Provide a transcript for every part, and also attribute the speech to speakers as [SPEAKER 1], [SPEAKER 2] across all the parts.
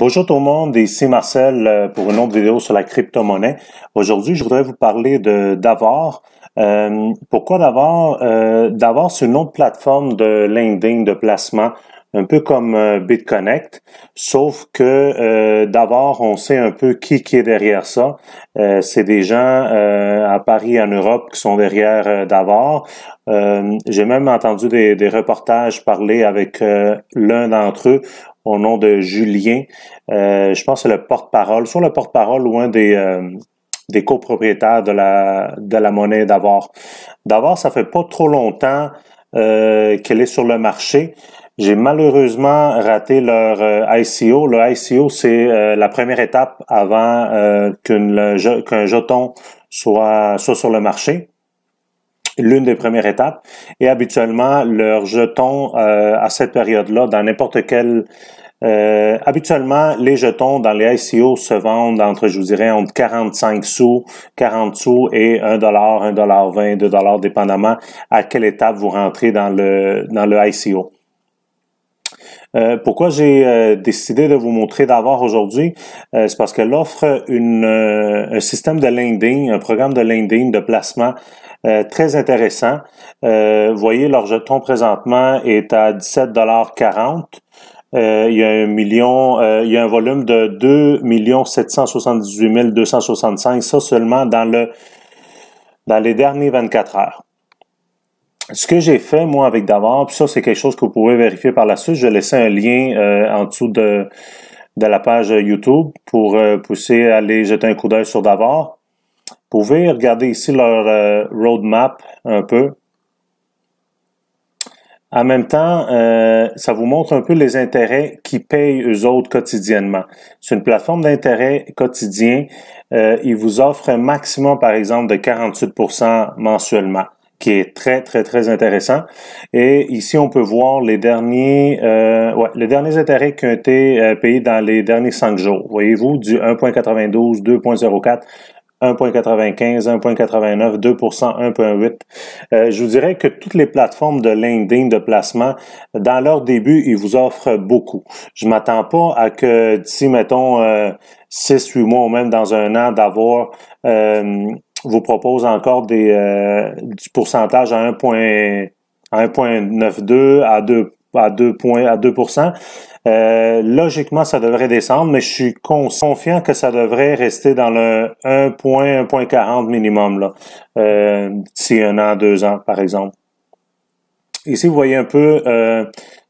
[SPEAKER 1] Bonjour tout le monde, ici Marcel pour une autre vidéo sur la crypto-monnaie. Aujourd'hui, je voudrais vous parler de Davor. Pourquoi Davor? Davor, c'est une autre plateforme de lending, de placement, un peu comme BitConnect, sauf que Davor, on sait un peu qui est derrière ça. C'est des gens à Paris, en Europe, qui sont derrière Davor. J'ai même entendu des reportages parler avec l'un d'entre eux au nom de Julien. Je pense que c'est le porte-parole, soit le porte-parole ou un des copropriétaires de la monnaie Davor. Davor, ça fait pas trop longtemps qu'elle est sur le marché. J'ai malheureusement raté leur ICO. Le ICO, c'est la première étape avant qu'un jeton soit sur le marché. L'une des premières étapes. Et habituellement, leur jeton à cette période-là, dans n'importe quel... habituellement, les jetons dans les ICO se vendent entre, je vous dirais, entre 45 sous, 40 sous et $1, $1.20, $2, dépendamment à quelle étape vous rentrez dans le ICO. Pourquoi j'ai décidé de vous montrer Davor aujourd'hui? C'est parce qu'elle offre un système de lending, un programme de lending, de placement très intéressant. Vous voyez, leur jeton présentement est à 17,40 $. Il y a un volume de 2 778 265, ça seulement dans les derniers 24 heures. Ce que j'ai fait, moi, avec Davor, puis ça, c'est quelque chose que vous pouvez vérifier par la suite. Je vais laisser un lien en dessous de la page YouTube pour pousser à aller jeter un coup d'œil sur Davor. Vous pouvez regarder ici leur roadmap un peu. En même temps, ça vous montre un peu les intérêts qu'ils payent eux autres quotidiennement. C'est une plateforme d'intérêt quotidien. Ils vous offrent un maximum, par exemple, de 48% mensuellement, qui est très, très, très intéressant. Et ici, on peut voir les derniers intérêts qui ont été payés dans les derniers 5 jours. Voyez-vous, du 1.92, 2.04, 1.95, 1.89, 2%, 1.8. Je vous dirais que toutes les plateformes de lending, de placement, dans leur début, ils vous offrent beaucoup. Je m'attends pas à que d'ici, mettons, 6-8 mois ou même dans un an, Davor vous propose encore du pourcentage à 1.92 à 2%. Logiquement, ça devrait descendre, mais je suis confiant que ça devrait rester dans le 1.40 minimum là, d'ici 1 an, 2 ans, par exemple. Ici, vous voyez un peu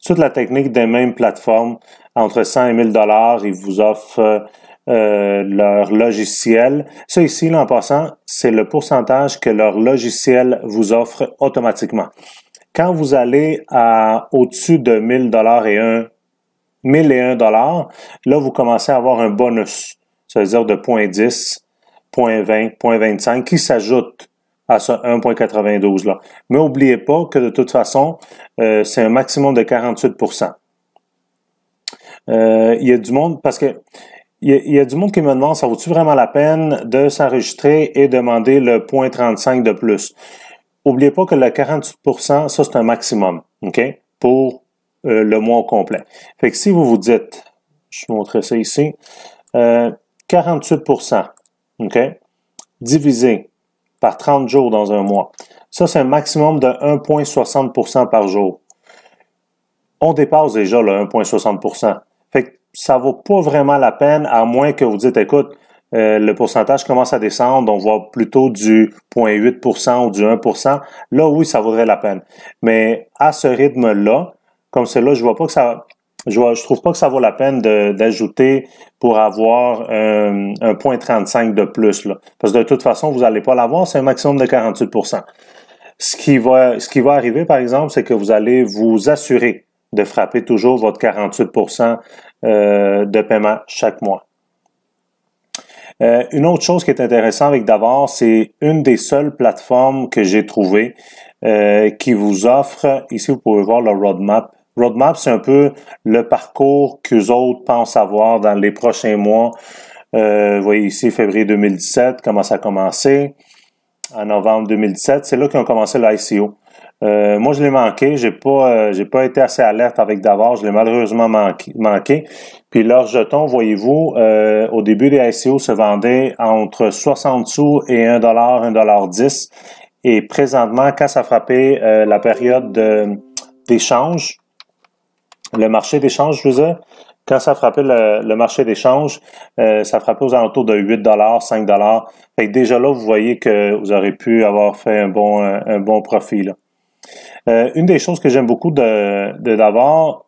[SPEAKER 1] toute la technique des mêmes plateformes. Entre 100 et 1000 $, ils vous offrent leur logiciel. Ça ici, là, en passant, c'est le pourcentage que leur logiciel vous offre automatiquement. Quand vous allez au-dessus de 1000 $ et 1001 $, là, vous commencez à avoir un bonus. Ça veut dire de 0.10, 0.20, 0.25 qui s'ajoute à ce 1.92 là. Mais n'oubliez pas que de toute façon, c'est un maximum de 48%. Il y a du monde, parce que il y a du monde qui me demande, ça vaut-tu vraiment la peine de s'enregistrer et demander le 0.35 de plus? N'oubliez pas que le 48%, ça c'est un maximum, OK? Pour le mois au complet. Fait que si vous vous dites, je vais montrer ça ici, 48%, OK? Divisé par 30 jours dans un mois. Ça, c'est un maximum de 1,60% par jour. On dépasse déjà le 1,60%. Fait que ça vaut pas vraiment la peine, à moins que vous dites, écoute, le pourcentage commence à descendre, on voit plutôt du 0,8% ou du 1%. Là, oui, ça vaudrait la peine. Mais à ce rythme-là, comme cela, je trouve pas que ça vaut la peine d'ajouter pour avoir un 0.35 de plus, là. Parce que de toute façon, vous n'allez pas l'avoir, c'est un maximum de 48%. Ce qui va arriver, par exemple, c'est que vous allez vous assurer de frapper toujours votre 48% de paiement chaque mois. Une autre chose qui est intéressante avec Davor, c'est une des seules plateformes que j'ai trouvées qui vous offre, ici vous pouvez voir le roadmap. Roadmap, c'est un peu le parcours qu'eux autres pensent avoir dans les prochains mois. Vous voyez ici, février 2017, comment ça a commencé. En novembre 2017, c'est là qu'ils ont commencé l'ICO. Moi, je l'ai manqué. J'ai pas été assez alerte avec Davor. Je l'ai malheureusement manqué. Puis leur jeton, voyez-vous, au début des ICO se vendait entre 60 sous et 1 dollar, 1,10 $. Et présentement, quand ça frappait la période d'échange, le marché d'échange, je veux dire, quand ça frappait le marché d'échange, ça frappait aux alentours de 8 $, 5 $. Fait que déjà là, vous voyez que vous aurez pu avoir fait un bon profit, là. Une des choses que j'aime beaucoup de Davor,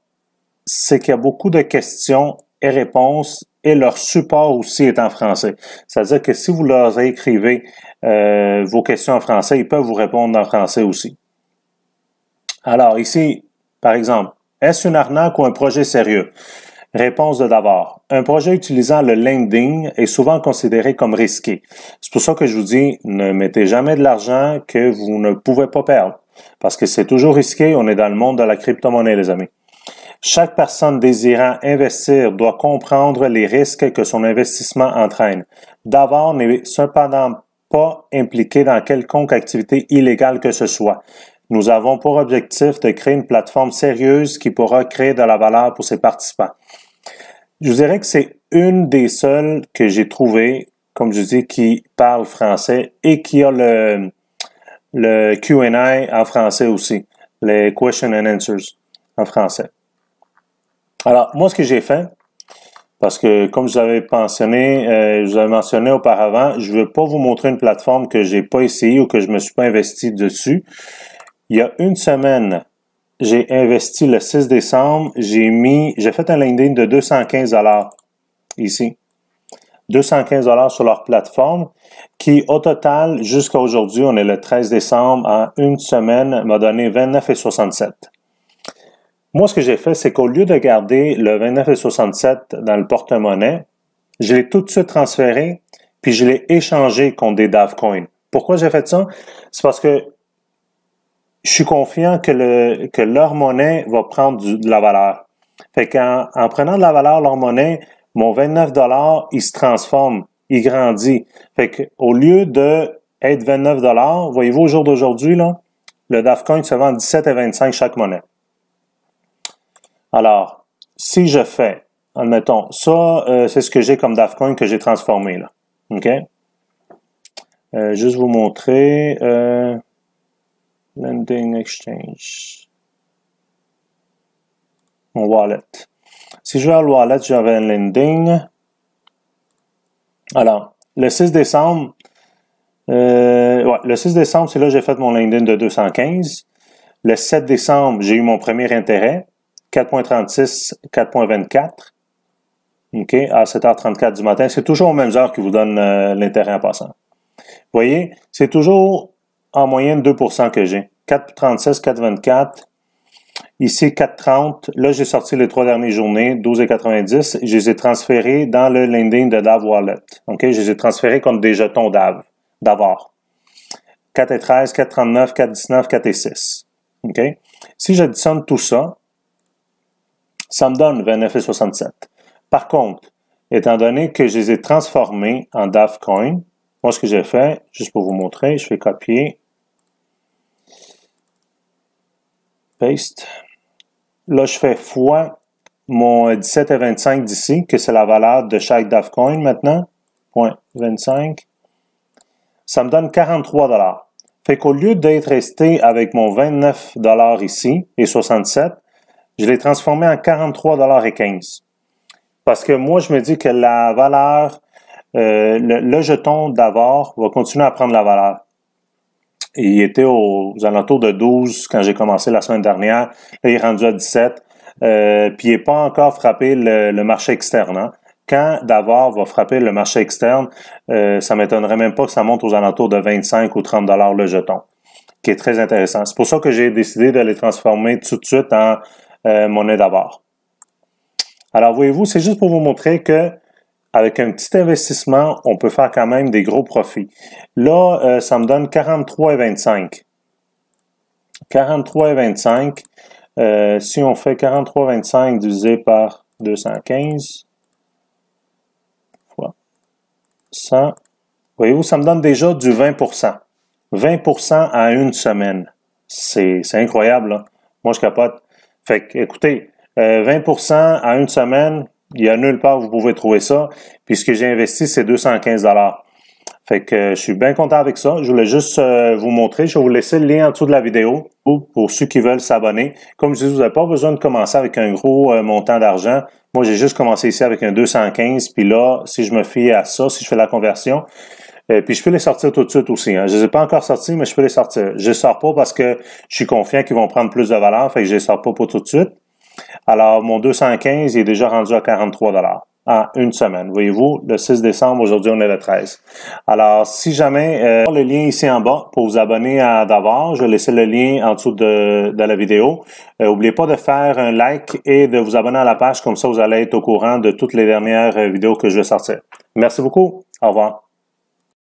[SPEAKER 1] c'est qu'il y a beaucoup de questions et réponses et leur support aussi est en français. C'est-à-dire que si vous leur écrivez vos questions en français, ils peuvent vous répondre en français aussi. Alors ici, par exemple, est-ce une arnaque ou un projet sérieux? Réponse de Davor. Un projet utilisant le lending est souvent considéré comme risqué. C'est pour ça que je vous dis, ne mettez jamais de l'argent que vous ne pouvez pas perdre. Parce que c'est toujours risqué, on est dans le monde de la crypto-monnaie, les amis. Chaque personne désirant investir doit comprendre les risques que son investissement entraîne. Davor n'est cependant pas impliqué dans quelconque activité illégale que ce soit. Nous avons pour objectif de créer une plateforme sérieuse qui pourra créer de la valeur pour ses participants. Je vous dirais que c'est une des seules que j'ai trouvées, comme je dis, qui parle français et qui a le Q&A en français aussi, les question and answers en français. Alors, moi, ce que j'ai fait, parce que comme je vous avais mentionné auparavant, je ne veux pas vous montrer une plateforme que j'ai pas essayée ou que je me suis pas investi dessus. Il y a une semaine, j'ai investi le 6 décembre, j'ai fait un LinkedIn de 215 $ ici. 215 $ sur leur plateforme, qui au total, jusqu'à aujourd'hui, on est le 13 décembre, en une semaine, m'a donné 29,67 $. Moi, ce que j'ai fait, c'est qu'au lieu de garder le 29,67 $ dans le porte-monnaie, je l'ai tout de suite transféré, puis je l'ai échangé contre des Davcoin. Pourquoi j'ai fait ça? C'est parce que je suis confiant que leur monnaie va prendre de la valeur. Fait qu'en prenant de la valeur, leur monnaie, mon 29 $, il se transforme, il grandit. Fait qu'au lieu de être 29 $, voyez-vous, au jour d'aujourd'hui, là, le Davcoin se vend à 17,25 chaque monnaie. Alors, si je fais, admettons, ça, c'est ce que j'ai comme Davcoin que j'ai transformé, là. OK? Juste vous montrer, Lending Exchange. Mon wallet. Si je vais à le wallet, j'avais un lending. Alors, le 6 décembre, le 6 décembre, c'est là que j'ai fait mon lending de 215. Le 7 décembre, j'ai eu mon premier intérêt. 4.36, 4.24. OK, à 7h34 du matin. C'est toujours aux mêmes heures qui vous donnent l'intérêt en passant. Vous voyez, c'est toujours en moyenne 2% que j'ai. 4.36, 4.24. Ici, 4.30. Là, j'ai sorti les 3 dernières journées, 12,90. Je les ai transférés dans le lending de Dav Wallet. OK, je les ai transférés contre des jetons Davor. 4.13, 4.39, 4.19, 4.6. OK? Si j'additionne tout ça, ça me donne 29,67. Par contre, étant donné que je les ai transformés en Davcoin, moi, ce que j'ai fait, juste pour vous montrer, je fais copier, paste. Là, je fais fois mon 17,25 d'ici, que c'est la valeur de chaque Davcoin maintenant, 0.25. Ça me donne 43 $. Fait qu'au lieu d'être resté avec mon 29 $ ici et 67, je l'ai transformé en 43,15 $. Parce que moi, je me dis que la valeur, le jeton Davor va continuer à prendre la valeur. Et il était aux alentours de 12 quand j'ai commencé la semaine dernière. Là, il est rendu à 17. Puis il n'est pas encore frappé le marché externe. Hein. Quand Davor va frapper le marché externe, ça m'étonnerait même pas que ça monte aux alentours de 25 ou 30 $ le jeton, qui est très intéressant. C'est pour ça que j'ai décidé de les transformer tout de suite en monnaie Davor. Alors, voyez-vous, c'est juste pour vous montrer que avec un petit investissement, on peut faire quand même des gros profits. Là, ça me donne 43,25. 43,25. Si on fait 43,25 divisé par 215 fois 100, voyez-vous, ça me donne déjà du 20%. 20% en une semaine. C'est incroyable, là. Moi, je capote. Fait que, écoutez, 20% en une semaine, il y a nulle part où vous pouvez trouver ça. Puis ce que j'ai investi, c'est 215 $. Fait que je suis bien content avec ça. Je voulais juste vous montrer. Je vais vous laisser le lien en dessous de la vidéo pour ceux qui veulent s'abonner. Comme je dis, vous n'avez pas besoin de commencer avec un gros montant d'argent. Moi, j'ai juste commencé ici avec un 215. Puis là, si je me fie à ça, si je fais la conversion, puis je peux les sortir tout de suite aussi. Hein. Je les ai pas encore sortis, mais je peux les sortir. Je les sors pas parce que je suis confiant qu'ils vont prendre plus de valeur. Fait que je les sors pas pour tout de suite. Alors, mon 215 il est déjà rendu à 43 $ en une semaine. Voyez-vous, le 6 décembre, aujourd'hui, on est le 13. Alors, si jamais, le lien ici en bas pour vous abonner à Davar, je vais laisser le lien en dessous de la vidéo. N'oubliez pas de faire un like et de vous abonner à la page, comme ça vous allez être au courant de toutes les dernières vidéos que je vais sortir. Merci beaucoup. Au revoir.